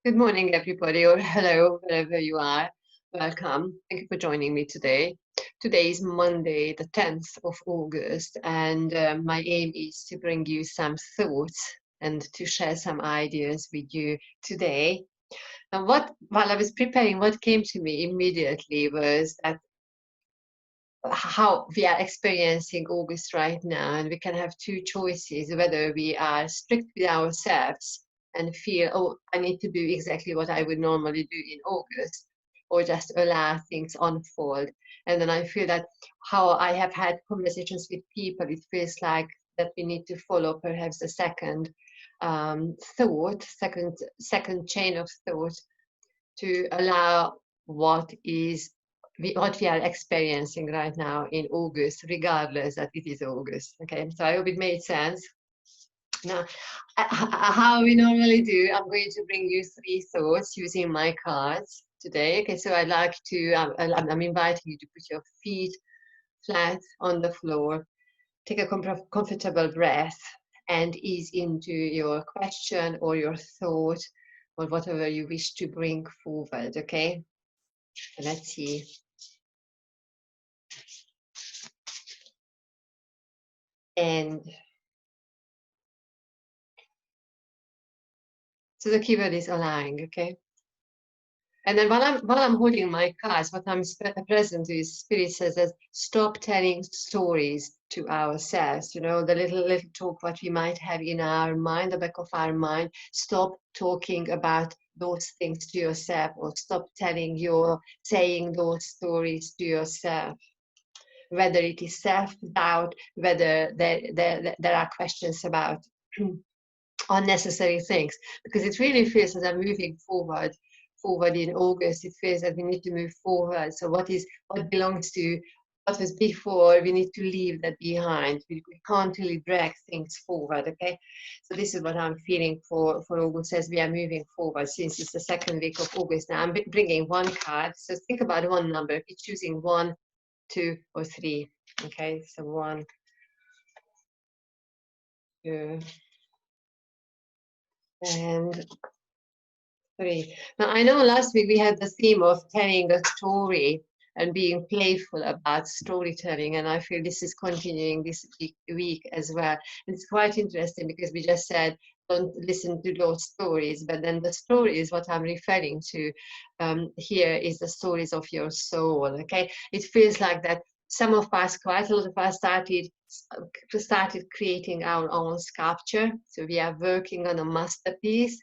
Good morning, everybody, or hello, wherever you are. Welcome. Thank you for joining me today. Today is Monday, the 10th of August, and my aim is to bring you some thoughts and to share some ideas with you today. And while I was preparing, what came to me immediately was that how we are experiencing August right now, and we can have two choices: whether we are strict with ourselves and feel, oh, I need to do exactly what I would normally do in August, or just allow things unfold. And then I feel that how I have had conversations with people, it feels like that we need to follow perhaps a second thought, second chain of thought to allow what we are experiencing right now in August, regardless that it is August. Okay, so I hope it made sense. Now, how we normally do, I'm going to bring you three thoughts using my cards today. Okay, so I'd like to, I'm inviting you to put your feet flat on the floor, take a comfortable breath, and ease into your question or your thought or whatever you wish to bring forward. Okay, so let's see. And so the keyword is allowing, okay? And then while I'm holding my cards, what I'm present to is Spirit says that stop telling stories to ourselves. You know, the little talk what we might have in our mind, the back of our mind. Stop talking about those things to yourself, or stop saying those stories to yourself. Whether it is self-doubt, whether there are questions about unnecessary things, because it really feels as I'm moving forward in August. It feels that we need to move forward. So what belongs to what was before, we need to leave that behind. We can't really drag things forward. Okay, so this is what I'm feeling for August as we are moving forward, since it's the second week of August now. I'm bringing one card, so think about one number. If you're choosing 1, 2, or 3. Okay, so 1, 2, and 3. Now, I know last week we had the theme of telling a story and being playful about storytelling, and I feel this is continuing this week as well. And it's quite interesting because we just said, don't listen to those stories, but then the story is what I'm referring to here is the stories of your soul, okay? It feels like that some of us, quite a lot of us, started creating our own sculpture. So we are working on a masterpiece,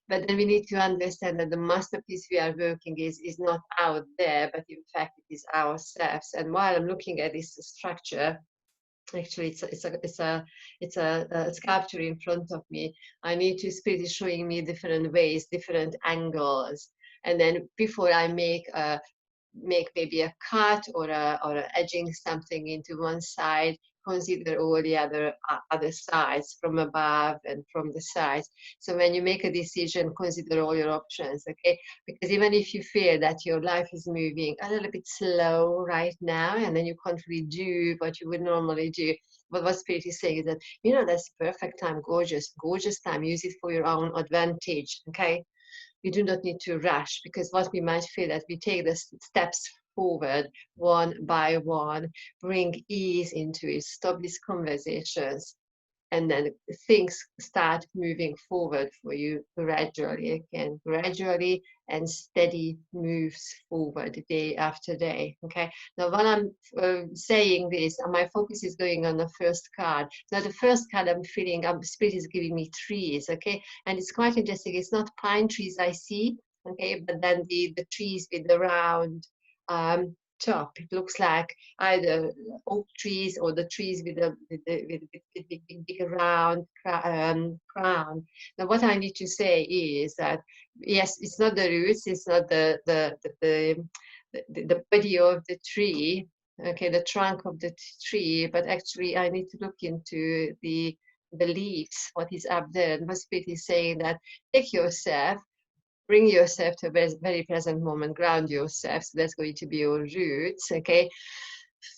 but then we need to understand that the masterpiece we are working is not out there, but in fact it is ourselves. And while I'm looking at this structure, actually it's a sculpture in front of me. I need to Spirit is showing me different ways, different angles, and then before I make maybe a cut or edging something into one side, consider all the other sides from above and from the sides. So when you make a decision, consider all your options, okay? Because even if you feel that your life is moving a little bit slow right now, and then you can't really do what you would normally do, but what Spirit is saying is that, you know, that's perfect time, gorgeous time, use it for your own advantage, okay? We do not need to rush, because what we might feel that we take the steps forward one by one, bring ease into it, stop these conversations, and then things start moving forward for you gradually, again, gradually and steady moves forward day after day. Okay, now while I'm saying this, my focus is going on the first card. Now the first card I'm feeling, Spirit is giving me trees, okay, and it's quite interesting. It's not pine trees I see, okay, but then the trees with the round top. It looks like either oak trees or the trees with the big round crown. Now, what I need to say is that yes, it's not the roots, it's not the body of the tree, okay, the trunk of the tree, but actually I need to look into the leaves, what is up there. And my Spirit is saying that take yourself, bring yourself to a very present moment, ground yourself. So that's going to be your roots, okay?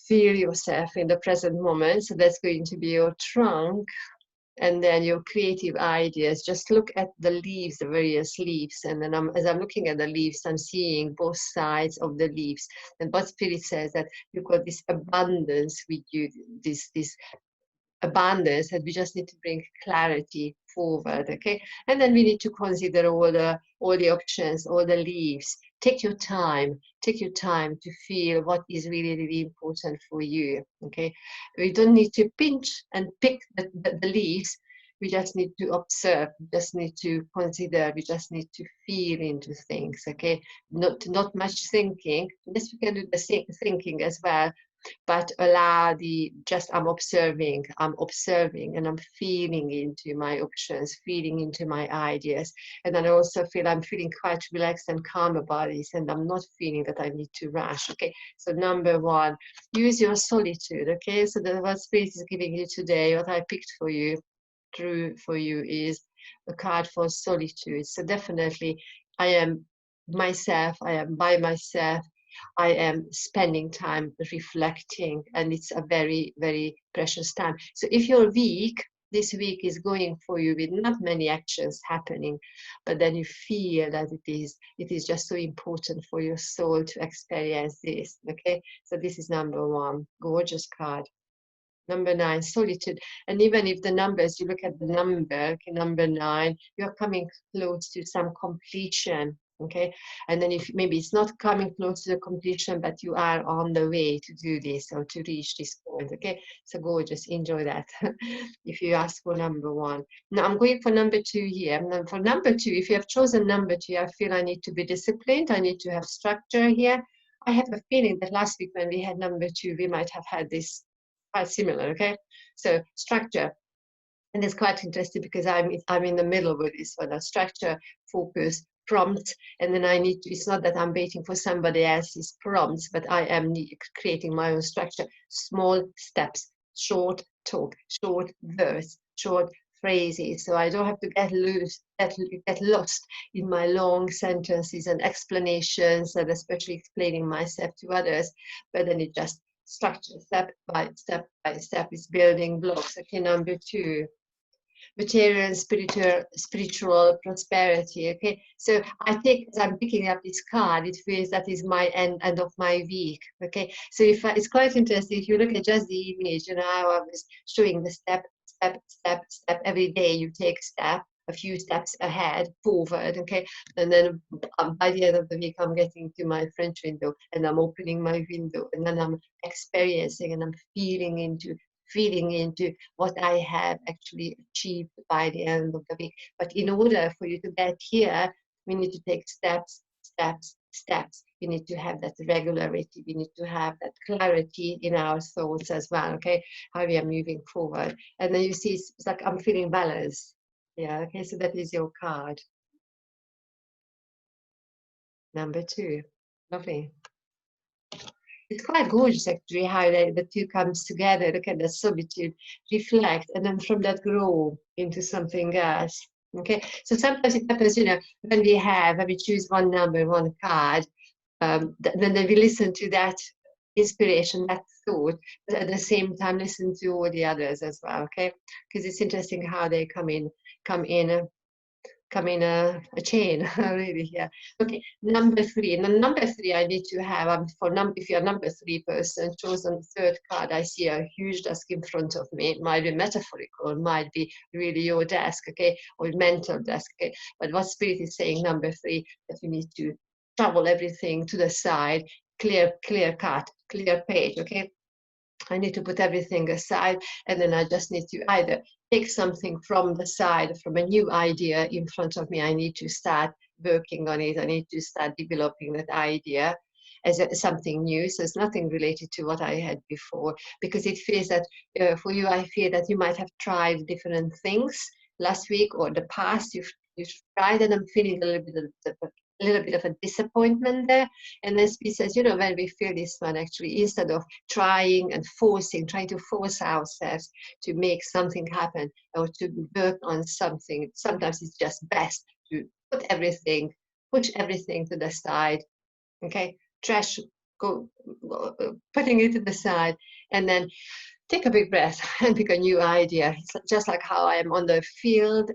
Feel yourself in the present moment. So that's going to be your trunk. and then your creative ideas. Just look at the leaves, the various leaves, and then as I'm looking at the leaves, I'm seeing both sides of the leaves. And what Spirit says that you've got this abundance with you, this abundance, that we just need to bring clarity forward. Okay, and then we need to consider all the options, all the leaves. Take your time to feel what is really, really important for you. Okay, we don't need to pinch and pick the leaves. We just need to observe, we just need to consider, we just need to feel into things. Okay, not much thinking. Yes, we can do the thinking as well, but allow I'm observing, and I'm feeling into my options, feeling into my ideas. And then I also feel I'm feeling quite relaxed and calm about this, and I'm not feeling that I need to rush. Okay, so number one, use your solitude. Okay, so that's what Spirit is giving you today. What I picked for you, is a card for solitude. So definitely I am by myself. I am spending time reflecting, and it's a very, very precious time. So if you're weak, this week is going for you with not many actions happening, but then you feel that it is just so important for your soul to experience this. Okay, so this is number one, gorgeous card. Number 9, solitude. And even if the numbers, you look at the number, okay, number 9, you're coming close to some completion. Okay, and then if maybe it's not coming close to the completion, but you are on the way to do this or to reach this point. Okay, so gorgeous, enjoy that. If you ask for number 1, now I'm going for number 2 here. Now for number 2, if you have chosen number 2, I feel I need to be disciplined, I need to have structure here. I have a feeling that last week when we had number 2, we might have had this quite similar. Okay, so structure. And it's quite interesting because I'm in the middle with this one, a structure, focus, prompt, and then I need to, it's not that I'm waiting for somebody else's prompts, but I am creating my own structure. Small steps, short talk, short verse, short phrases, so I don't have to get lost in my long sentences and explanations, and especially explaining myself to others, but then it just structure, step by step is building blocks. Okay, number 2, material and spiritual prosperity. Okay, so I think as I'm picking up this card, it feels that is my end of my week. Okay, so if it's quite interesting, if you look at just the image, you know, how I was showing the step every day. You take step, a few steps ahead, forward. Okay, and then by the end of the week, I'm getting to my French window, and I'm opening my window, and then I'm experiencing, and I'm feeling into what I have actually achieved by the end of the week. But in order for you to get here, we need to take steps. We need to have that regularity. We need to have that clarity in our thoughts as well. Okay, how we are moving forward. And then you see, it's like I'm feeling balanced. Yeah. Okay, so that is your card. Number 2. Lovely. It's quite gorgeous actually how the two comes together. Look at the solitude, reflect, and then from that grow into something else. Okay, so sometimes it happens, you know, when we choose one number, one card, then we listen to that inspiration, that thought, but at the same time listen to all the others as well. Okay, because it's interesting how they come in a chain. Really. Yeah. Okay, number 3. And then number 3 I need to have, if you're a number 3 person, chosen the 3rd card, I see a huge desk in front of me. It might be metaphorical, it might be really your desk, okay, or mental desk. Okay, but what Spirit is saying, number 3, that you need to shovel everything to the side, clear cut, clear page. Okay, I need to put everything aside, and then I just need to either take something from the side, from a new idea in front of me. I need to start working on it. I need to start developing that idea as something new. So it's nothing related to what I had before, because it feels that for you, I feel that you might have tried different things last week or the past. You've tried, and I'm feeling a little bit of a disappointment there. And then Spirit says, you know, when we feel this one, actually, instead of trying to force ourselves to make something happen or to work on something, sometimes it's just best to push everything to the side. Okay, putting it to the side, and then Take a big breath and pick a new idea. It's just like how I am on the field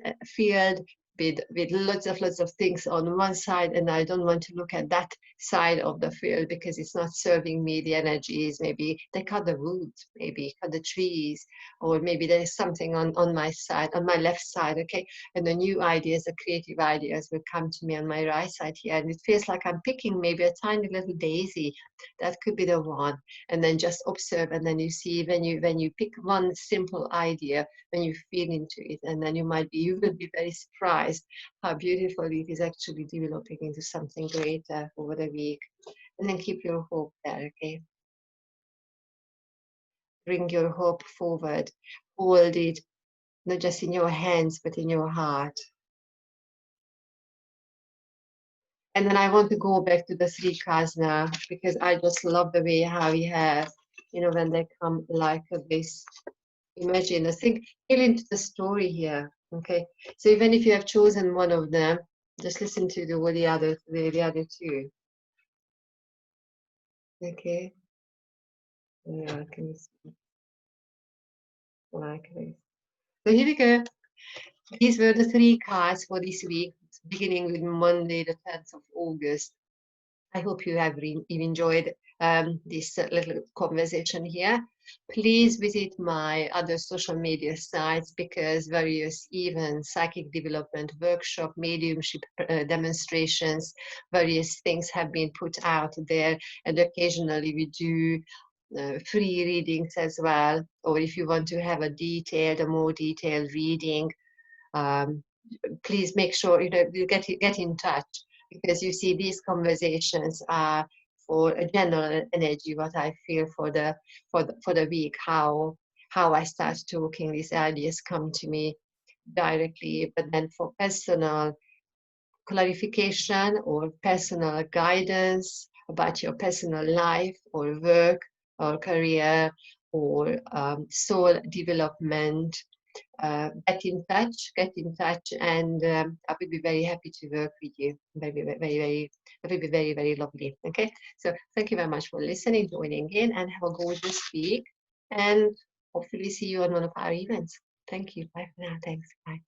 with lots of things on one side, and I don't want to look at that side of the field because it's not serving me the energies. Maybe they cut the wood, maybe cut the trees, or maybe there is something on my side, on my left side, okay? And the new ideas, the creative ideas will come to me on my right side here. And it feels like I'm picking maybe a tiny little daisy. That could be the one. And then just observe, and then you see when you pick one simple idea, when you feel into it, and then you will be very surprised how beautiful it is actually developing into something greater over the week. And then keep your hope there, okay? Bring your hope forward, hold it, not just in your hands, but in your heart. And then I want to go back to the three cards now, because I just love the way how we have, when they come like this. Imagine, I think, feel into the story here. Okay, so even if you have chosen one of them, just listen to the other two. Okay, yeah, can you see? Like this. So here we go. These were the three cards for this week, beginning with Monday, the 10th of August. I hope you have enjoyed this little conversation here. Please visit my other social media sites, because various events, psychic development workshop, mediumship demonstrations, various things have been put out there, and occasionally we do free readings as well. Or if you want to have a more detailed reading, um, please make sure you get in touch, because you see these conversations are for a general energy, what I feel for the week, how I start talking, these ideas come to me directly. But then for personal clarification or personal guidance about your personal life or work or career or soul development, get in touch, and I will be very happy to work with you. That will be very, very lovely. Okay, so thank you very much for listening, joining in, and have a gorgeous week. And hopefully see you on one of our events. Thank you. Bye for now. Thanks. Bye.